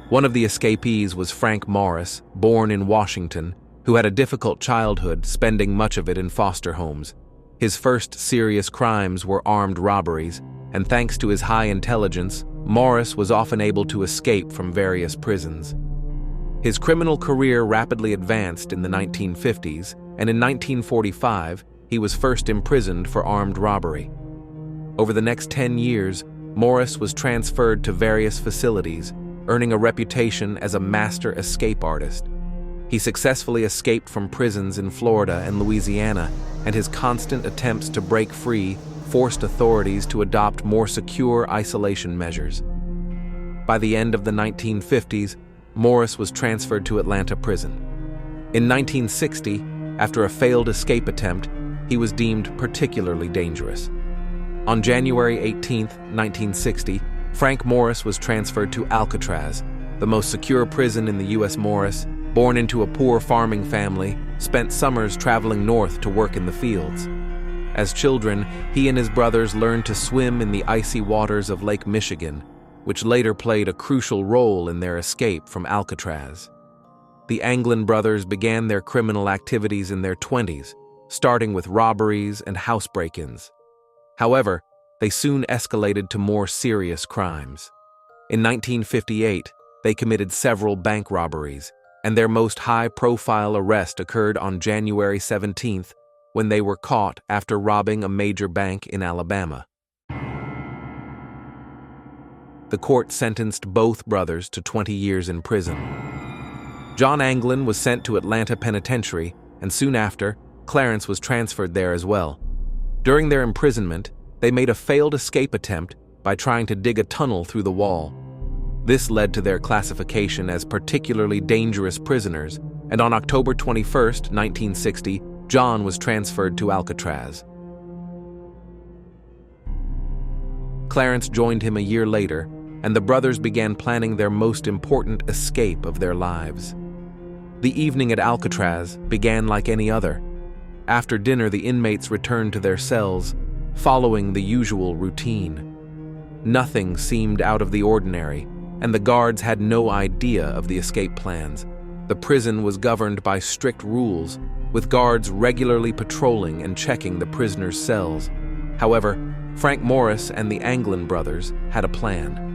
One of the escapees was Frank Morris, born in Washington, who had a difficult childhood, spending much of it in foster homes. His first serious crimes were armed robberies, and thanks to his high intelligence, Morris was often able to escape from various prisons. His criminal career rapidly advanced in the 1950s, and in 1945, he was first imprisoned for armed robbery. Over the next 10 years, Morris was transferred to various facilities, earning a reputation as a master escape artist. He successfully escaped from prisons in Florida and Louisiana, and his constant attempts to break free forced authorities to adopt more secure isolation measures. By the end of the 1950s, Morris was transferred to Atlanta prison. In 1960, after a failed escape attempt, he was deemed particularly dangerous. On January 18, 1960, Frank Morris was transferred to Alcatraz, the most secure prison in the U.S. Morris, born into a poor farming family, spent summers traveling north to work in the fields. As children, he and his brothers learned to swim in the icy waters of Lake Michigan, which later played a crucial role in their escape from Alcatraz. The Anglin brothers began their criminal activities in their 20s, starting with robberies and house break-ins. However, they soon escalated to more serious crimes. In 1958, they committed several bank robberies, and their most high-profile arrest occurred on January 17th, when they were caught after robbing a major bank in Alabama. The court sentenced both brothers to 20 years in prison. John Anglin was sent to Atlanta Penitentiary, and soon after, Clarence was transferred there as well. During their imprisonment, they made a failed escape attempt by trying to dig a tunnel through the wall. This led to their classification as particularly dangerous prisoners, and on October 21, 1960, John was transferred to Alcatraz. Clarence joined him a year later, and the brothers began planning their most important escape of their lives. The evening at Alcatraz began like any other. After dinner, the inmates returned to their cells, following the usual routine. Nothing seemed out of the ordinary, and the guards had no idea of the escape plans. The prison was governed by strict rules, with guards regularly patrolling and checking the prisoners' cells. However, Frank Morris and the Anglin brothers had a plan.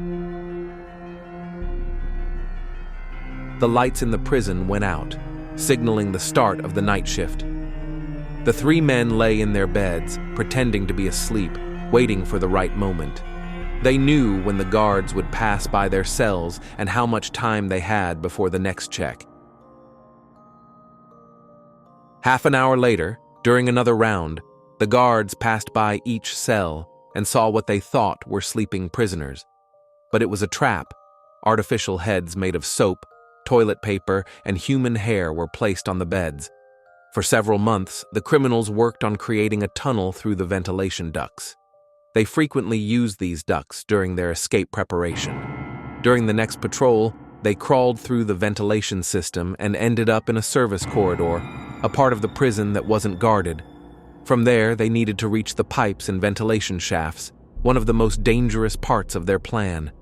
The lights in the prison went out, signaling the start of the night shift. The three men lay in their beds, pretending to be asleep, waiting for the right moment. They knew when the guards would pass by their cells and how much time they had before the next check. Half an hour later, during another round, the guards passed by each cell and saw what they thought were sleeping prisoners. But it was a trap. Artificial heads made of soap, toilet paper, and human hair were placed on the beds. For several months, the criminals worked on creating a tunnel through the ventilation ducts. They frequently used these ducts during their escape preparation. During the next patrol, they crawled through the ventilation system and ended up in a service corridor, a part of the prison that wasn't guarded. From there, they needed to reach the pipes and ventilation shafts, one of the most dangerous parts of their plan.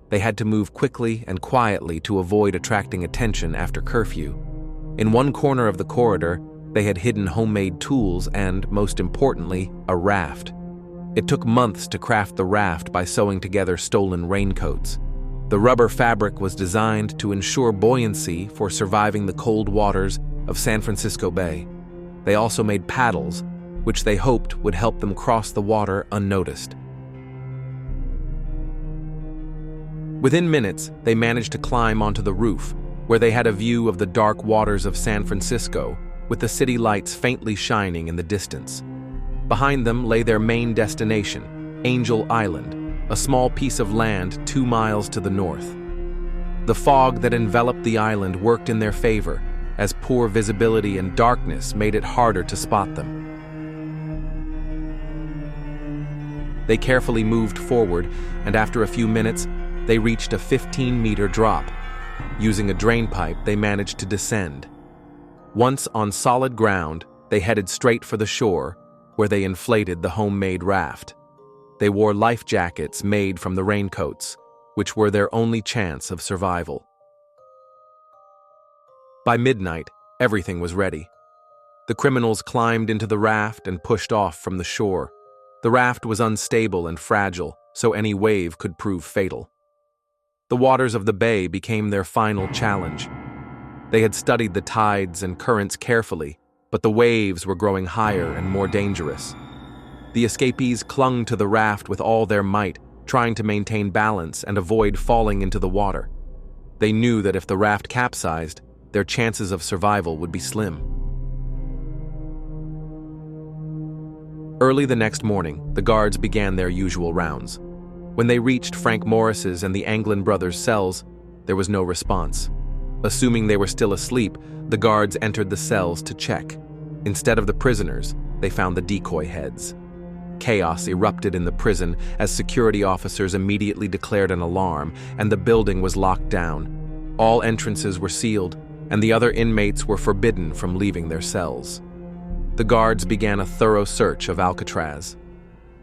They had to move quickly and quietly to avoid attracting attention after curfew. In one corner of the corridor, they had hidden homemade tools and, most importantly, a raft. It took months to craft the raft by sewing together stolen raincoats. The rubber fabric was designed to ensure buoyancy for surviving the cold waters of San Francisco Bay. They also made paddles, which they hoped would help them cross the water unnoticed. Within minutes, they managed to climb onto the roof, where they had a view of the dark waters of San Francisco, with the city lights faintly shining in the distance. Behind them lay their main destination, Angel Island, a small piece of land 2 miles to the north. The fog that enveloped the island worked in their favor, as poor visibility and darkness made it harder to spot them. They carefully moved forward, and after a few minutes, they reached a 15-meter drop. Using a drain pipe, they managed to descend. Once on solid ground, they headed straight for the shore, where they inflated the homemade raft. They wore life jackets made from the raincoats, which were their only chance of survival. By midnight, everything was ready. The criminals climbed into the raft and pushed off from the shore. The raft was unstable and fragile, so any wave could prove fatal. The waters of the bay became their final challenge. They had studied the tides and currents carefully, but the waves were growing higher and more dangerous. The escapees clung to the raft with all their might, trying to maintain balance and avoid falling into the water. They knew that if the raft capsized, their chances of survival would be slim. Early the next morning, the guards began their usual rounds. When they reached Frank Morris's and the Anglin brothers' cells, there was no response. Assuming they were still asleep, the guards entered the cells to check. Instead of the prisoners, they found the decoy heads. Chaos erupted in the prison as security officers immediately declared an alarm, and the building was locked down. All entrances were sealed, and the other inmates were forbidden from leaving their cells. The guards began a thorough search of Alcatraz.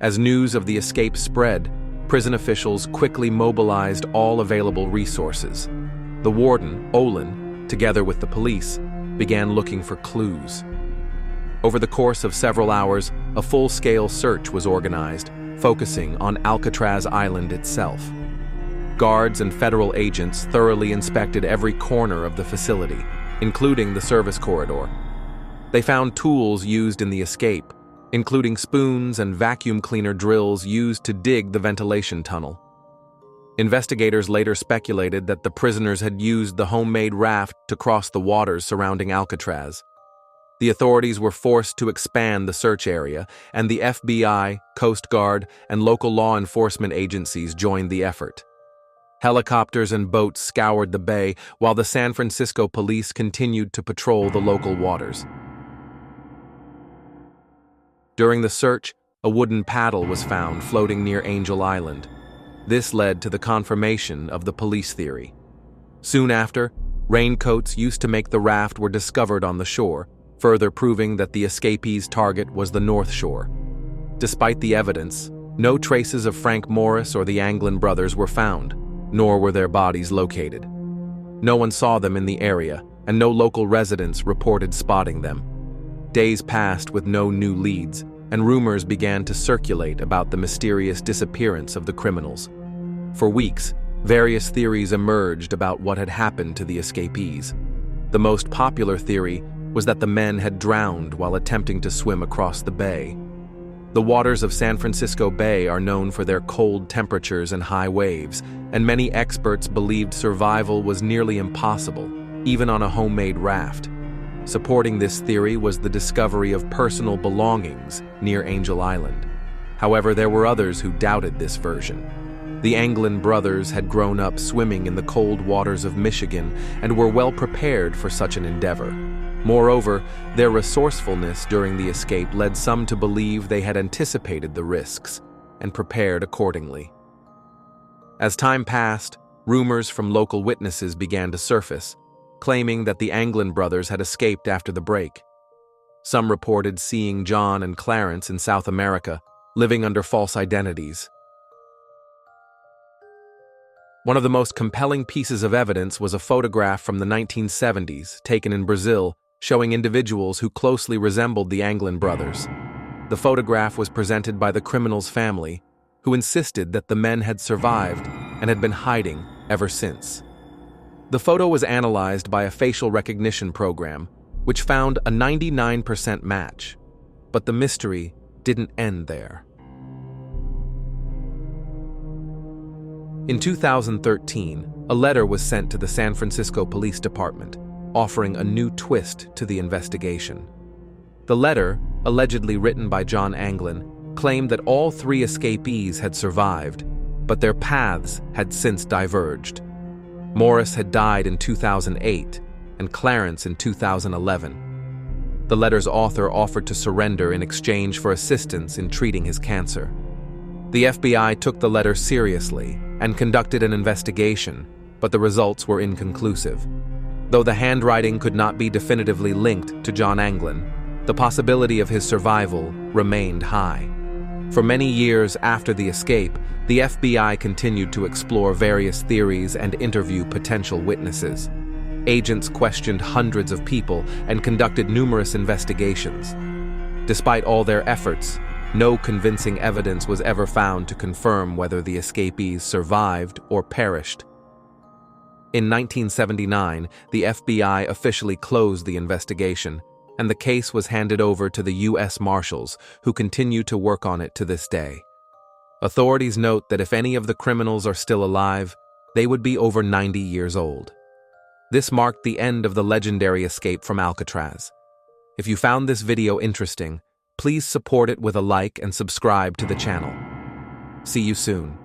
As news of the escape spread, prison officials quickly mobilized all available resources. The warden, Olin, together with the police, began looking for clues. Over the course of several hours, a full-scale search was organized, focusing on Alcatraz Island itself. Guards and federal agents thoroughly inspected every corner of the facility, including the service corridor. They found tools used in the escape, including spoons and vacuum cleaner drills used to dig the ventilation tunnel. Investigators later speculated that the prisoners had used the homemade raft to cross the waters surrounding Alcatraz. The authorities were forced to expand the search area, and the FBI, Coast Guard, and local law enforcement agencies joined the effort. Helicopters and boats scoured the bay, while the San Francisco police continued to patrol the local waters. During the search, a wooden paddle was found floating near Angel Island. This led to the confirmation of the police theory. Soon after, raincoats used to make the raft were discovered on the shore, further proving that the escapees' target was the North Shore. Despite the evidence, no traces of Frank Morris or the Anglin brothers were found, nor were their bodies located. No one saw them in the area, and no local residents reported spotting them. Days passed with no new leads, and rumors began to circulate about the mysterious disappearance of the criminals. For weeks, various theories emerged about what had happened to the escapees. The most popular theory was that the men had drowned while attempting to swim across the bay. The waters of San Francisco Bay are known for their cold temperatures and high waves, and many experts believed survival was nearly impossible, even on a homemade raft. Supporting this theory was the discovery of personal belongings near Angel Island. However, there were others who doubted this version. The Anglin brothers had grown up swimming in the cold waters of Michigan and were well prepared for such an endeavor. Moreover, their resourcefulness during the escape led some to believe they had anticipated the risks and prepared accordingly. As time passed, rumors from local witnesses began to surface, claiming that the Anglin brothers had escaped after the break. Some reported seeing John and Clarence in South America, living under false identities. One of the most compelling pieces of evidence was a photograph from the 1970s, taken in Brazil, showing individuals who closely resembled the Anglin brothers. The photograph was presented by the criminal's family, who insisted that the men had survived and had been hiding ever since. The photo was analyzed by a facial recognition program, which found a 99% match. But the mystery didn't end there. In 2013, a letter was sent to the San Francisco Police Department, offering a new twist to the investigation. The letter, allegedly written by John Anglin, claimed that all three escapees had survived, but their paths had since diverged. Morris had died in 2008 and Clarence in 2011. The letter's author offered to surrender in exchange for assistance in treating his cancer. The FBI took the letter seriously and conducted an investigation, but the results were inconclusive. Though the handwriting could not be definitively linked to John Anglin, the possibility of his survival remained high. For many years after the escape, the FBI continued to explore various theories and interview potential witnesses. Agents questioned hundreds of people and conducted numerous investigations. Despite all their efforts, no convincing evidence was ever found to confirm whether the escapees survived or perished. In 1979, the FBI officially closed the investigation, and the case was handed over to the U.S. Marshals, who continue to work on it to this day. Authorities note that if any of the criminals are still alive, they would be over 90 years old. This marked the end of the legendary escape from Alcatraz. If you found this video interesting, please support it with a like and subscribe to the channel. See you soon.